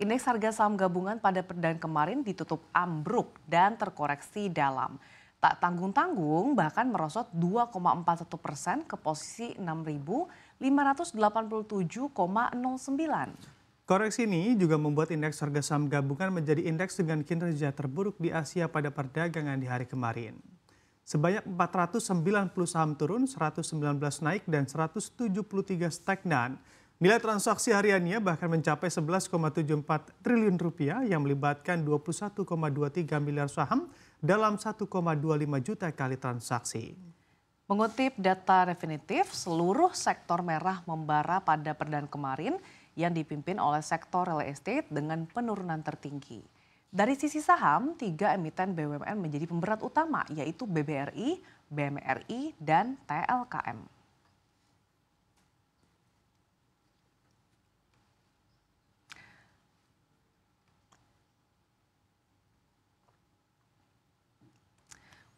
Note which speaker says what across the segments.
Speaker 1: Indeks harga saham gabungan pada perdaan kemarin ditutup ambruk dan terkoreksi dalam. Tak tanggung-tanggung bahkan merosot 2,41% ke posisi 6.587,09.
Speaker 2: Koreksi ini juga membuat indeks harga saham gabungan menjadi indeks dengan kinerja terburuk di Asia pada perdagangan di hari kemarin. Sebanyak 490 saham turun, 119 naik, dan 173 stagnan. Nilai transaksi hariannya bahkan mencapai 11,74 triliun rupiah yang melibatkan 21,23 miliar saham dalam 1,25 juta kali transaksi.
Speaker 1: Mengutip data definitif, seluruh sektor merah membara pada perdaan kemarin yang dipimpin oleh sektor real estate dengan penurunan tertinggi. Dari sisi saham, 3 emiten BUMN menjadi pemberat utama, yaitu BBRI, BMRI, dan TLKM.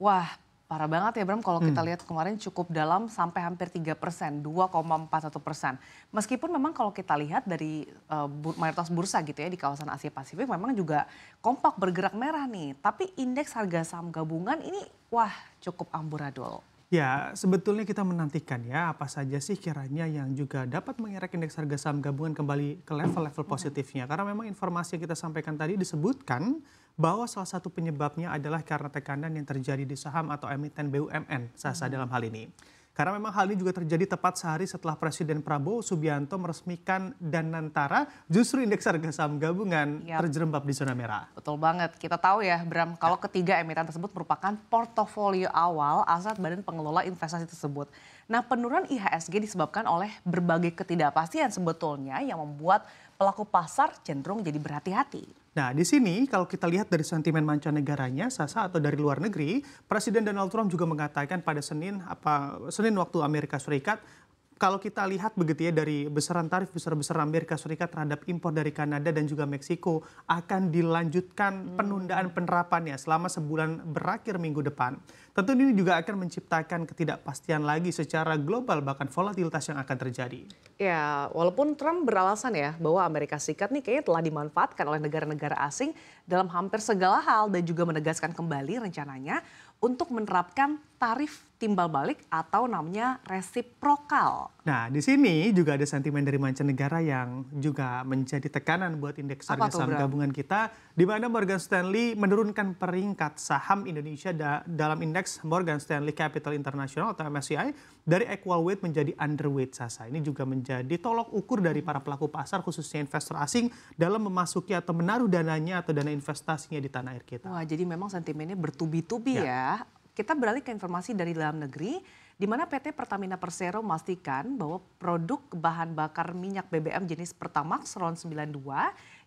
Speaker 1: Wah, parah banget ya Bram kalau kita lihat kemarin cukup dalam sampai hampir 3%, 2,41%. Meskipun memang kalau kita lihat dari mayoritas bursa gitu ya di kawasan Asia Pasifik memang juga kompak bergerak merah nih. Tapi indeks harga saham gabungan ini wah cukup amburadul.
Speaker 2: Ya, sebetulnya kita menantikan ya apa saja sih kiranya yang juga dapat mengerek indeks harga saham gabungan kembali ke level-level positifnya. Karena memang informasi yang kita sampaikan tadi disebutkan bahwa salah satu penyebabnya adalah karena tekanan yang terjadi di saham atau emiten BUMN Sasa dalam hal ini. Karena memang hal ini juga terjadi tepat sehari setelah Presiden Prabowo Subianto meresmikan Danantara, justru indeks harga saham gabungan terjerembab di zona merah.
Speaker 1: Betul banget, kita tahu ya Bram, kalau ketiga emiten tersebut merupakan portofolio awal aset badan pengelola investasi tersebut. Nah penurunan IHSG disebabkan oleh berbagai ketidakpastian sebetulnya yang membuat pelaku pasar cenderung jadi berhati-hati.
Speaker 2: Nah, di sini kalau kita lihat dari sentimen mancanegaranya, Sasa atau dari luar negeri, Presiden Donald Trump juga mengatakan pada Senin waktu Amerika Serikat, kalau kita lihat begitu ya dari besaran tarif besar-besaran Amerika Serikat terhadap impor dari Kanada dan juga Meksiko akan dilanjutkan penundaan penerapannya selama sebulan berakhir minggu depan. Tentu ini juga akan menciptakan ketidakpastian lagi secara global bahkan volatilitas yang akan terjadi.
Speaker 1: Ya, walaupun Trump beralasan ya bahwa Amerika Serikat nih kayaknya telah dimanfaatkan oleh negara-negara asing dalam hampir segala hal dan juga menegaskan kembali rencananya untuk menerapkan tarif timbal balik atau namanya resiprokal.
Speaker 2: Nah, di sini juga ada sentimen dari mancanegara yang juga menjadi tekanan buat indeks harga saham gabungan kita, di mana Morgan Stanley menurunkan peringkat saham Indonesia dalam indeks Morgan Stanley Capital International atau MSCI dari equal weight menjadi underweight Sasa. Ini juga menjadi tolok ukur dari para pelaku pasar khususnya investor asing dalam memasuki atau menaruh dananya atau dana investasinya di tanah air kita.
Speaker 1: Wah, jadi memang sentimennya bertubi-tubi ya. Kita beralih ke informasi dari dalam negeri, di mana PT Pertamina Persero memastikan bahwa produk bahan bakar minyak BBM jenis Pertamax RON 92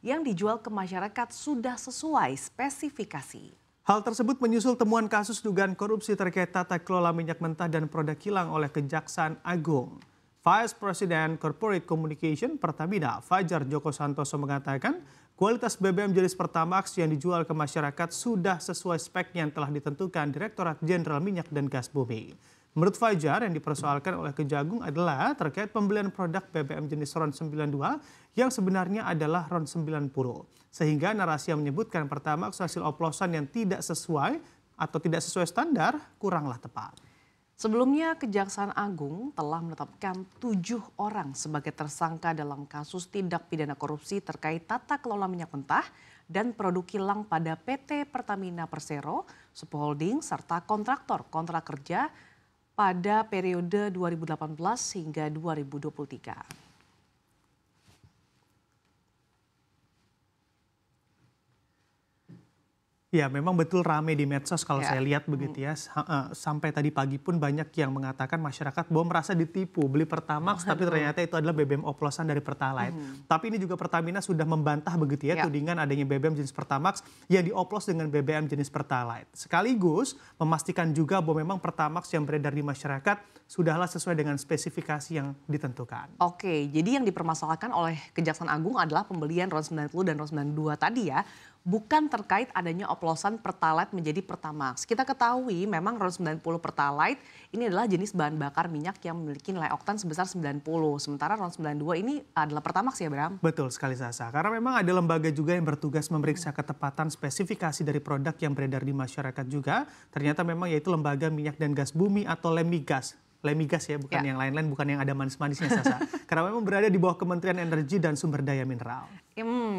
Speaker 1: yang dijual ke masyarakat sudah sesuai spesifikasi.
Speaker 2: Hal tersebut menyusul temuan kasus dugaan korupsi terkait tata kelola minyak mentah dan produk kilang oleh Kejaksaan Agung. Vice President Corporate Communication Pertamina, Fajar Joko Santoso mengatakan, kualitas BBM jenis Pertamax yang dijual ke masyarakat sudah sesuai spek yang telah ditentukan Direktorat Jenderal Minyak dan Gas Bumi. Menurut Fajar, yang dipersoalkan oleh Kejagung adalah terkait pembelian produk BBM jenis RON 92 yang sebenarnya adalah RON 90. Sehingga narasi yang menyebutkan Pertamax hasil oplosan yang tidak sesuai atau tidak sesuai standar kuranglah tepat.
Speaker 1: Sebelumnya Kejaksaan Agung telah menetapkan 7 orang sebagai tersangka dalam kasus tindak pidana korupsi terkait tata kelola minyak mentah dan produk kilang pada PT Pertamina Persero, Supo Holding, serta kontraktor kontrak kerja pada periode 2018 hingga 2023.
Speaker 2: Ya, memang betul rame di medsos kalau saya lihat begitu ya. Sampai tadi pagi pun banyak yang mengatakan masyarakat bahwa merasa ditipu beli Pertamax tapi ternyata itu adalah BBM oplosan dari Pertalite. Tapi ini juga Pertamina sudah membantah begitu ya tudingan adanya BBM jenis Pertamax yang dioplos dengan BBM jenis Pertalite. Sekaligus memastikan juga bahwa memang Pertamax yang beredar di masyarakat sudahlah sesuai dengan spesifikasi yang ditentukan.
Speaker 1: Oke, jadi yang dipermasalahkan oleh Kejaksaan Agung adalah pembelian RON 90 dan RON 92 tadi ya, bukan terkait adanya oplosan oplosan Pertalite menjadi Pertamax. Kita ketahui memang RON 90 Pertalite ini adalah jenis bahan bakar minyak yang memiliki nilai oktan sebesar 90. Sementara RON 92 ini adalah Pertamax ya Bram?
Speaker 2: Betul sekali Sasa, karena memang ada lembaga juga yang bertugas memeriksa ketepatan spesifikasi dari produk yang beredar di masyarakat juga. Ternyata memang yaitu Lembaga Minyak dan Gas Bumi atau Lemigas. Lemigas ya, bukan yang lain-lain, bukan yang ada manis-manisnya Sasa. Karena memang berada di bawah Kementerian Energi dan Sumber Daya Mineral.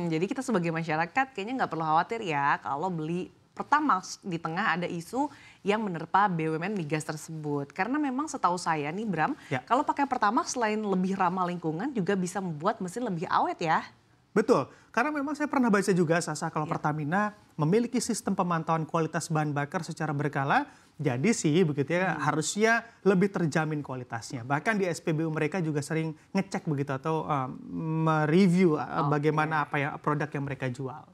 Speaker 1: Jadi kita sebagai masyarakat kayaknya nggak perlu khawatir ya kalau beli Pertamax di tengah ada isu yang menerpa BUMN migas tersebut. Karena memang setahu saya nih Bram, kalau pakai Pertamax selain lebih ramah lingkungan juga bisa membuat mesin lebih awet ya.
Speaker 2: Betul, karena memang saya pernah baca juga Sasa kalau Pertamina memiliki sistem pemantauan kualitas bahan bakar secara berkala. Jadi sih begitu ya harusnya lebih terjamin kualitasnya. Bahkan di SPBU mereka juga sering ngecek begitu atau mereview bagaimana apa ya produk yang mereka jual.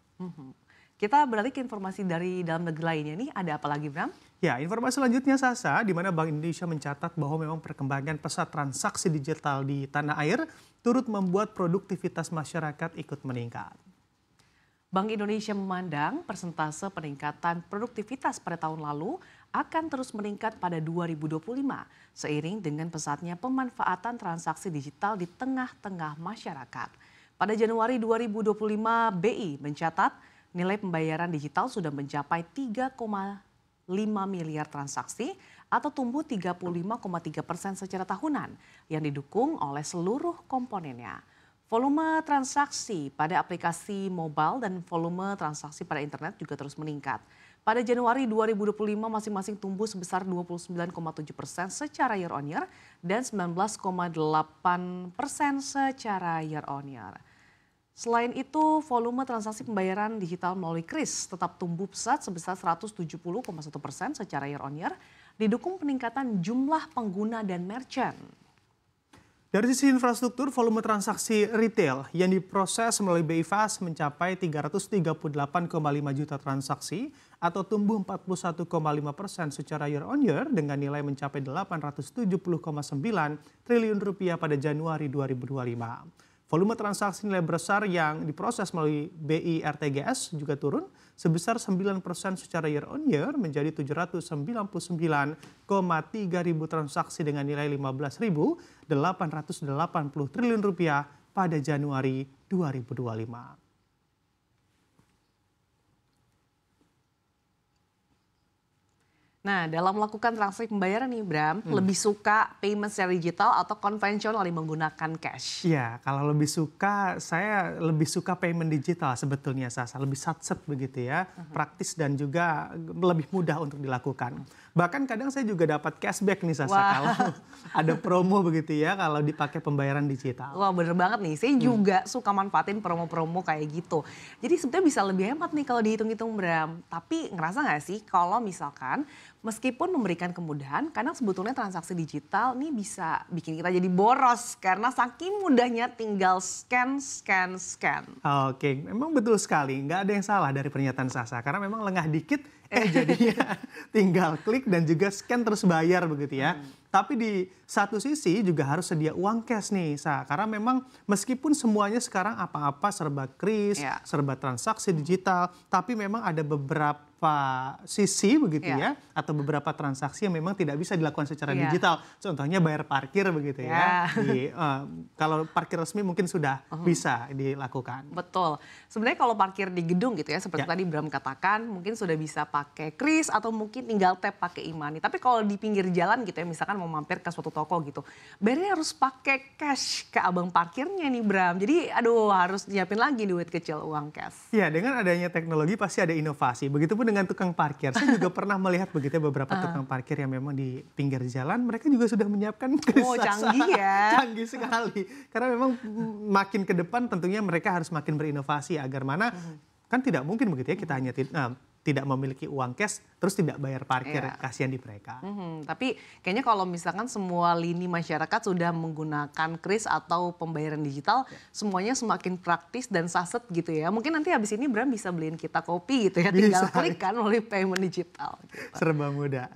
Speaker 1: Kita beralih ke informasi dari dalam negeri lainnya nih, ada apa lagi Bram?
Speaker 2: Ya, informasi selanjutnya Sasa, di mana Bank Indonesia mencatat bahwa memang perkembangan pesat transaksi digital di tanah air turut membuat produktivitas masyarakat ikut meningkat.
Speaker 1: Bank Indonesia memandang persentase peningkatan produktivitas pada tahun lalu akan terus meningkat pada 2025 seiring dengan pesatnya pemanfaatan transaksi digital di tengah-tengah masyarakat. Pada Januari 2025, BI mencatat nilai pembayaran digital sudah mencapai 3,5 miliar transaksi atau tumbuh 35,3% secara tahunan yang didukung oleh seluruh komponennya. Volume transaksi pada aplikasi mobile dan volume transaksi pada internet juga terus meningkat. Pada Januari 2025 masing-masing tumbuh sebesar 29,7% secara year on year dan 19,8% secara year on year. Selain itu, volume transaksi pembayaran digital melalui KRIS tetap tumbuh pesat sebesar 170,1% secara year on year, didukung peningkatan jumlah pengguna dan merchant.
Speaker 2: Dari sisi infrastruktur, volume transaksi retail yang diproses melalui BI Fast mencapai 338,5 juta transaksi atau tumbuh 41,5% secara year on year dengan nilai mencapai 870,9 triliun rupiah pada Januari 2025. Volume transaksi nilai besar yang diproses melalui BI RTGS juga turun sebesar 9% secara year on year menjadi 799,3 ribu transaksi dengan nilai 15.880 triliun rupiah pada Januari 2025.
Speaker 1: Nah, dalam melakukan transaksi pembayaran nih Bram, lebih suka payment secara digital atau konvensional yang menggunakan cash?
Speaker 2: Ya, kalau lebih suka, saya lebih suka payment digital sebetulnya Sasa, lebih satset begitu ya, praktis dan juga lebih mudah untuk dilakukan. Bahkan kadang saya juga dapat cashback nih Sasa kalau ada promo begitu ya kalau dipakai pembayaran digital.
Speaker 1: Wah bener banget nih, saya juga suka manfaatin promo-promo kayak gitu. Jadi sebetulnya bisa lebih hemat nih kalau dihitung-hitung Bram. Tapi ngerasa nggak sih kalau misalkan meskipun memberikan kemudahan, kadang sebetulnya transaksi digital nih bisa bikin kita jadi boros karena saking mudahnya tinggal scan.
Speaker 2: Oke, memang betul sekali. Nggak ada yang salah dari pernyataan Sasa karena memang lengah dikit jadinya tinggal klik dan juga scan terus bayar begitu ya. Tapi di satu sisi juga harus sedia uang cash nih, karena memang meskipun semuanya sekarang apa-apa serba kris, serba transaksi digital, tapi memang ada beberapa sisi begitu ya, atau beberapa transaksi yang memang tidak bisa dilakukan secara digital. Contohnya bayar parkir begitu ya. Kalau parkir resmi mungkin sudah bisa dilakukan.
Speaker 1: Betul. Sebenarnya kalau parkir di gedung gitu ya, seperti tadi Bram katakan, mungkin sudah bisa pakai kris atau mungkin tinggal tap pakai e-money. Tapi kalau di pinggir jalan gitu ya, misalkan mau mampir ke suatu toko gitu, bayarnya harus pakai cash ke abang parkirnya nih Bram. Jadi aduh harus nyiapin lagi duit kecil uang cash.
Speaker 2: Ya, dengan adanya teknologi pasti ada inovasi. Begitupun dengan tukang parkir. Saya juga pernah melihat begitu beberapa tukang parkir yang memang di pinggir jalan, mereka juga sudah menyiapkan kris.
Speaker 1: Oh, canggih ya.
Speaker 2: Canggih sekali. Karena memang makin ke depan tentunya mereka harus makin berinovasi agar mana kan tidak mungkin begitu ya kita hanya tidak memiliki uang cash terus tidak bayar parkir, kasihan di mereka.
Speaker 1: Tapi kayaknya kalau misalkan semua lini masyarakat sudah menggunakan kris atau pembayaran digital, semuanya semakin praktis dan saset gitu ya. Mungkin nanti habis ini Bram bisa beliin kita kopi gitu ya, tinggal klik kan melalui payment digital. Gitu.
Speaker 2: Serba mudah.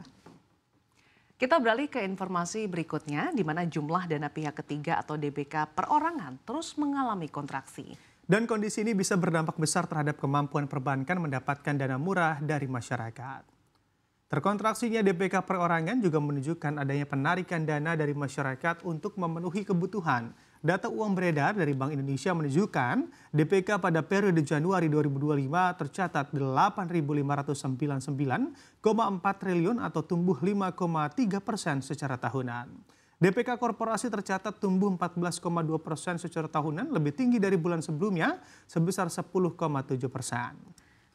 Speaker 1: Kita beralih ke informasi berikutnya, di mana jumlah dana pihak ketiga atau DBK perorangan terus mengalami kontraksi.
Speaker 2: Dan kondisi ini bisa berdampak besar terhadap kemampuan perbankan mendapatkan dana murah dari masyarakat. Terkontraksinya DPK perorangan juga menunjukkan adanya penarikan dana dari masyarakat untuk memenuhi kebutuhan. Data uang beredar dari Bank Indonesia menunjukkan DPK pada periode Januari 2025 tercatat 8.599,4 triliun atau tumbuh 5,3% secara tahunan. DPK korporasi tercatat tumbuh 14,2% secara tahunan, lebih tinggi dari bulan sebelumnya sebesar 10,7%.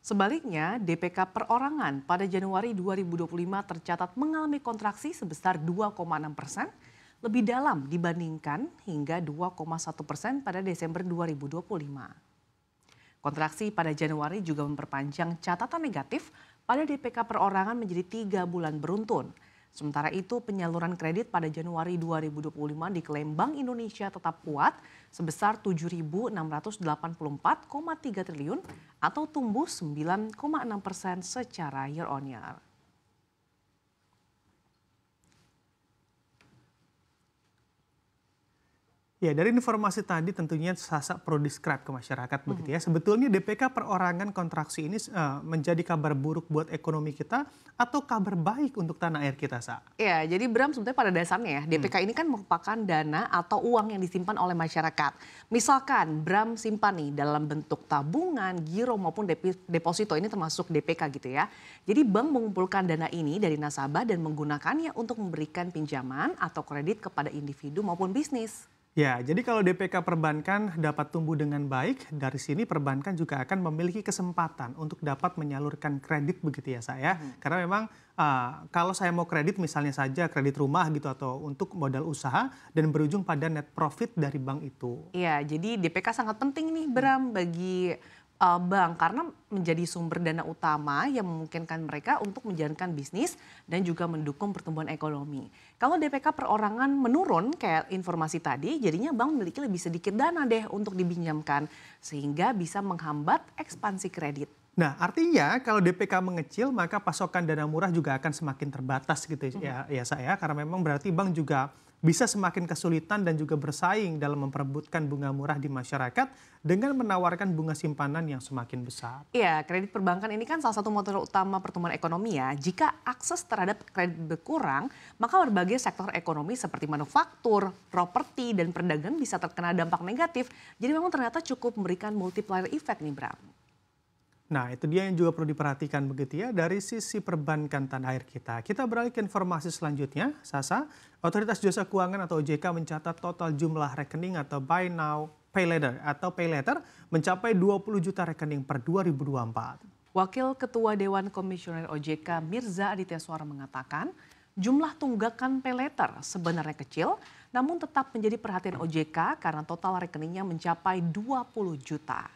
Speaker 1: Sebaliknya, DPK perorangan pada Januari 2025 tercatat mengalami kontraksi sebesar 2,6%, lebih dalam dibandingkan hingga 2,1% pada Desember 2025. Kontraksi pada Januari juga memperpanjang catatan negatif pada DPK perorangan menjadi 3 bulan beruntun. Sementara itu penyaluran kredit pada Januari 2025 diklaim Bank Indonesia tetap kuat sebesar 7.684,3 triliun atau tumbuh 9,6% secara year on year.
Speaker 2: Ya, dari informasi tadi tentunya Sasa perlu describe ke masyarakat begitu ya. Sebetulnya DPK perorangan kontraksi ini menjadi kabar buruk buat ekonomi kita atau kabar baik untuk tanah air kita, Sa?
Speaker 1: Ya, jadi Bram sebetulnya pada dasarnya ya, DPK ini kan merupakan dana atau uang yang disimpan oleh masyarakat. Misalkan Bram simpan nih dalam bentuk tabungan, giro maupun deposito, ini termasuk DPK gitu ya. Jadi bank mengumpulkan dana ini dari nasabah dan menggunakannya untuk memberikan pinjaman atau kredit kepada individu maupun bisnis.
Speaker 2: Ya, jadi kalau DPK perbankan dapat tumbuh dengan baik, dari sini perbankan juga akan memiliki kesempatan untuk dapat menyalurkan kredit begitu ya saya. Karena memang kalau saya mau kredit misalnya saja kredit rumah gitu atau untuk modal usaha dan berujung pada net profit dari bank itu.
Speaker 1: Iya, jadi DPK sangat penting nih Bram bagi bank karena menjadi sumber dana utama yang memungkinkan mereka untuk menjalankan bisnis dan juga mendukung pertumbuhan ekonomi. Kalau DPK perorangan menurun kayak informasi tadi, jadinya bank memiliki lebih sedikit dana deh untuk dipinjamkan sehingga bisa menghambat ekspansi kredit.
Speaker 2: Nah, artinya kalau DPK mengecil maka pasokan dana murah juga akan semakin terbatas gitu ya, saya karena memang berarti bank juga bisa semakin kesulitan dan juga bersaing dalam memperebutkan bunga murah di masyarakat dengan menawarkan bunga simpanan yang semakin besar.
Speaker 1: Iya, kredit perbankan ini kan salah satu motor utama pertumbuhan ekonomi ya. Jika akses terhadap kredit berkurang, maka berbagai sektor ekonomi seperti manufaktur, properti, dan perdagangan bisa terkena dampak negatif. Jadi memang ternyata cukup memberikan multiplier effect nih Bram.
Speaker 2: Nah, itu dia yang juga perlu diperhatikan begitu ya dari sisi perbankan tanah air kita. Kita beralih ke informasi selanjutnya, Sasa. Otoritas Jasa Keuangan atau OJK mencatat total jumlah rekening atau Buy Now, Pay Later atau Pay Later mencapai 20 juta rekening per 2024.
Speaker 1: Wakil Ketua Dewan Komisioner OJK Mirza Aditya Suara mengatakan, jumlah tunggakan pay later sebenarnya kecil, namun tetap menjadi perhatian OJK karena total rekeningnya mencapai 20 juta.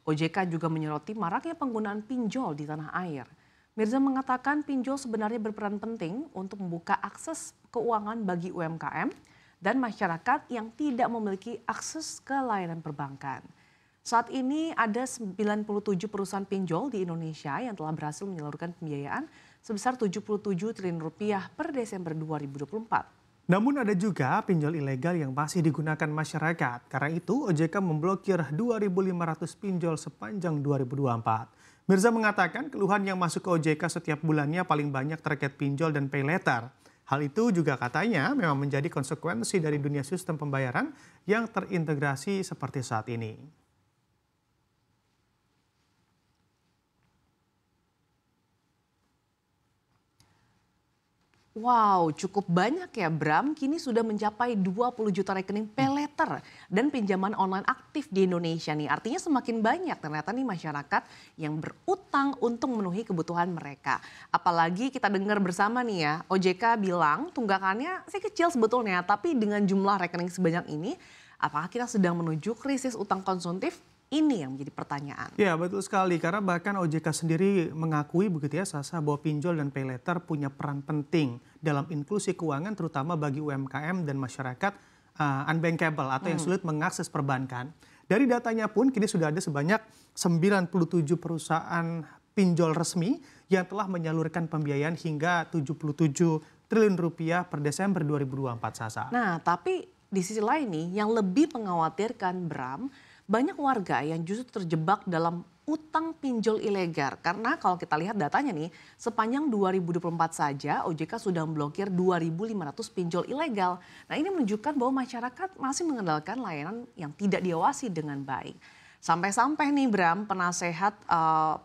Speaker 1: OJK juga menyoroti maraknya penggunaan pinjol di tanah air. Mirza mengatakan pinjol sebenarnya berperan penting untuk membuka akses keuangan bagi UMKM dan masyarakat yang tidak memiliki akses ke layanan perbankan. Saat ini ada 97 perusahaan pinjol di Indonesia yang telah berhasil menyalurkan pembiayaan sebesar 77 triliun rupiah per Desember 2024.
Speaker 2: Namun ada juga pinjol ilegal yang masih digunakan masyarakat. Karena itu OJK memblokir 2.500 pinjol sepanjang 2024. Mirza mengatakan keluhan yang masuk ke OJK setiap bulannya paling banyak terkait pinjol dan pay later. Hal itu juga katanya memang menjadi konsekuensi dari dunia sistem pembayaran yang terintegrasi seperti saat ini.
Speaker 1: Wow, cukup banyak ya Bram. Kini sudah mencapai 20 juta rekening pay later dan pinjaman online aktif di Indonesia nih. Artinya semakin banyak ternyata nih masyarakat yang berutang untuk memenuhi kebutuhan mereka. Apalagi kita dengar bersama nih ya, OJK bilang tunggakannya sih kecil sebetulnya. Tapi dengan jumlah rekening sebanyak ini, apakah kita sedang menuju krisis utang konsumtif? Ini yang menjadi pertanyaan.
Speaker 2: Ya betul sekali karena bahkan OJK sendiri mengakui begitu ya Sasa bahwa pinjol dan pay later punya peran penting dalam inklusi keuangan terutama bagi UMKM dan masyarakat unbankable atau yang sulit mengakses perbankan. Dari datanya pun kini sudah ada sebanyak 97 perusahaan pinjol resmi yang telah menyalurkan pembiayaan hingga 77 triliun rupiah per Desember 2024 Sasa.
Speaker 1: Nah tapi di sisi lain nih yang lebih mengkhawatirkan Bram, Banyak warga yang justru terjebak dalam utang pinjol ilegal. Karena kalau kita lihat datanya nih, sepanjang 2024 saja OJK sudah memblokir 2.500 pinjol ilegal. Nah ini menunjukkan bahwa masyarakat masih mengandalkan layanan yang tidak diawasi dengan baik. Sampai-sampai nih Bram, penasehat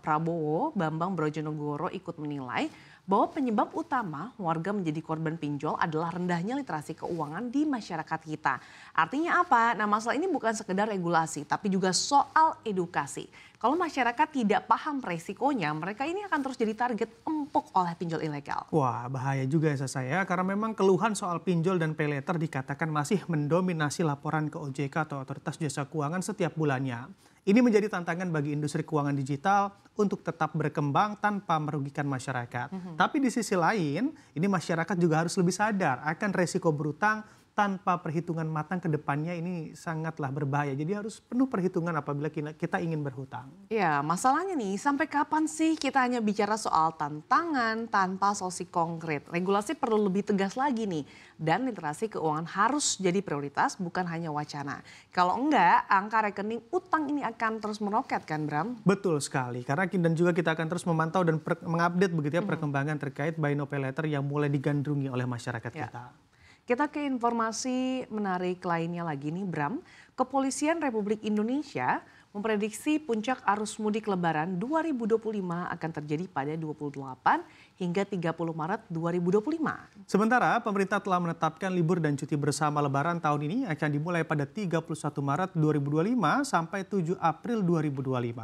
Speaker 1: Prabowo Bambang Brojonegoro ikut menilai bahwa penyebab utama warga menjadi korban pinjol adalah rendahnya literasi keuangan di masyarakat kita. Artinya apa? Nah masalah ini bukan sekedar regulasi tapi juga soal edukasi. Kalau masyarakat tidak paham resikonya, mereka ini akan terus jadi target empuk oleh pinjol ilegal.
Speaker 2: Wah, bahaya juga ya saya, karena memang keluhan soal pinjol dan pay later dikatakan masih mendominasi laporan ke OJK atau Otoritas Jasa Keuangan setiap bulannya. Ini menjadi tantangan bagi industri keuangan digital untuk tetap berkembang tanpa merugikan masyarakat. Tapi di sisi lain, ini masyarakat juga harus lebih sadar akan resiko berutang tanpa perhitungan matang ke depannya. Ini sangatlah berbahaya. Jadi harus penuh perhitungan apabila kita ingin berhutang.
Speaker 1: Ya, masalahnya nih, sampai kapan sih kita hanya bicara soal tantangan tanpa solusi konkret? Regulasi perlu lebih tegas lagi nih. Dan literasi keuangan harus jadi prioritas, bukan hanya wacana. Kalau enggak, angka rekening utang ini akan terus meroket kan, Bram?
Speaker 2: Betul sekali, karena dan juga kita akan terus memantau dan mengupdate begitu ya perkembangan terkait buy now pay later yang mulai digandrungi oleh masyarakat kita.
Speaker 1: Kita ke informasi menarik lainnya lagi nih Bram. Kepolisian Republik Indonesia memprediksi puncak arus mudik Lebaran 2025 akan terjadi pada 28 hingga 30 Maret 2025.
Speaker 2: Sementara pemerintah telah menetapkan libur dan cuti bersama Lebaran tahun ini akan dimulai pada 31 Maret 2025 sampai 7 April 2025.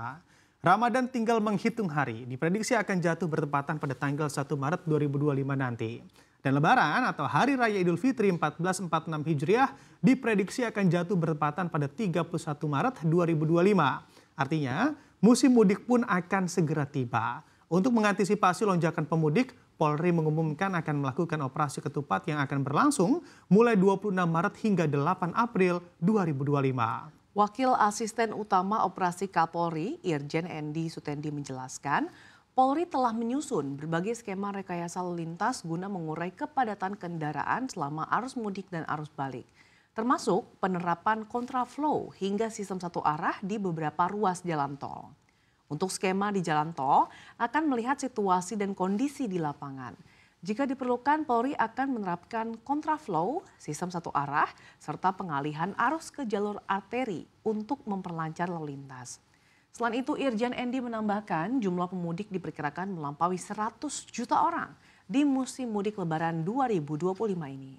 Speaker 2: Ramadan tinggal menghitung hari, diprediksi akan jatuh bertepatan pada tanggal 1 Maret 2025 nanti. Dan Lebaran atau Hari Raya Idul Fitri 1446 Hijriah diprediksi akan jatuh bertepatan pada 31 Maret 2025. Artinya, musim mudik pun akan segera tiba. Untuk mengantisipasi lonjakan pemudik, Polri mengumumkan akan melakukan operasi ketupat yang akan berlangsung mulai 26 Maret hingga 8 April 2025.
Speaker 1: Wakil Asisten Utama Operasi Kapolri, Irjen Endi Sutendi menjelaskan, Polri telah menyusun berbagai skema rekayasa lalu lintas guna mengurai kepadatan kendaraan selama arus mudik dan arus balik. Termasuk penerapan kontraflow hingga sistem satu arah di beberapa ruas jalan tol. Untuk skema di jalan tol akan melihat situasi dan kondisi di lapangan. Jika diperlukan, Polri akan menerapkan kontraflow, sistem satu arah, serta pengalihan arus ke jalur arteri untuk memperlancar lalu lintas. Selain itu, Irjen Endi menambahkan jumlah pemudik diperkirakan melampaui 100 juta orang di musim mudik Lebaran 2025 ini.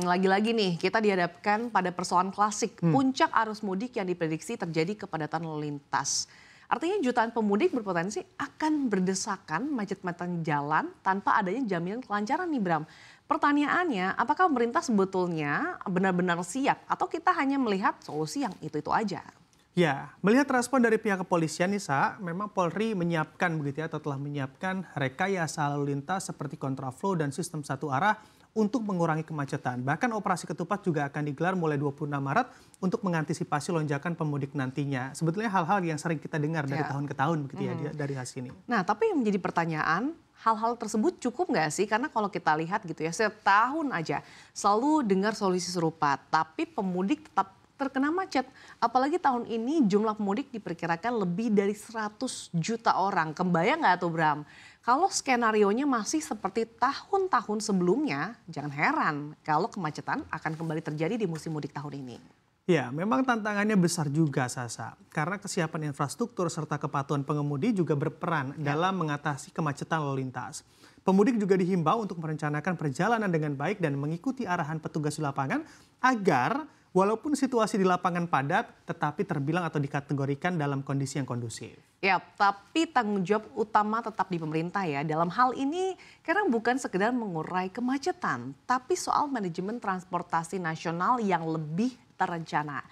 Speaker 1: Lagi-lagi nih kita dihadapkan pada persoalan klasik, puncak arus mudik yang diprediksi terjadi kepadatan lalu lintas. Artinya jutaan pemudik berpotensi akan berdesakan macet-macetan jalan tanpa adanya jaminan kelancaran nih Bram. Pertanyaannya, apakah pemerintah sebetulnya benar-benar siap atau kita hanya melihat solusi yang itu-itu aja?
Speaker 2: Ya, melihat respon dari pihak kepolisian Nisa, memang Polri menyiapkan begitu ya atau telah menyiapkan rekayasa lalu lintas seperti kontraflow dan sistem satu arah untuk mengurangi kemacetan. Bahkan operasi ketupat juga akan digelar mulai 26 Maret untuk mengantisipasi lonjakan pemudik nantinya. Sebetulnya hal-hal yang sering kita dengar dari tahun ke tahun begitu ya dari hasil ini.
Speaker 1: Nah, tapi yang menjadi pertanyaan, hal-hal tersebut cukup nggak sih? Karena kalau kita lihat gitu ya, setiap tahun aja selalu dengar solusi serupa, tapi pemudik tetap terkena macet. Apalagi tahun ini jumlah pemudik diperkirakan lebih dari 100 juta orang. Kebayang nggak tuh Bram? Kalau skenarionya masih seperti tahun-tahun sebelumnya, jangan heran kalau kemacetan akan kembali terjadi di musim mudik tahun ini.
Speaker 2: Ya, memang tantangannya besar juga Sasa. Karena kesiapan infrastruktur serta kepatuhan pengemudi juga berperan dalam mengatasi kemacetan lalu lintas. Pemudik juga dihimbau untuk merencanakan perjalanan dengan baik dan mengikuti arahan petugas di lapangan agar walaupun situasi di lapangan padat, tetapi terbilang atau dikategorikan dalam kondisi yang kondusif.
Speaker 1: Ya, tapi tanggung jawab utama tetap di pemerintah ya. Dalam hal ini, karena bukan sekedar mengurai kemacetan, tapi soal manajemen transportasi nasional yang lebih terencana.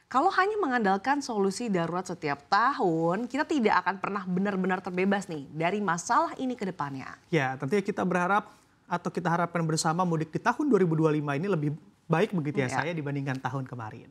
Speaker 1: Kalau hanya mengandalkan solusi darurat setiap tahun, kita tidak akan pernah benar-benar terbebas nih dari masalah ini ke depannya.
Speaker 2: Ya, tentunya kita berharap atau kita harapkan bersama mudik di tahun 2025 ini lebih baik begitu ya saya dibandingkan tahun kemarin.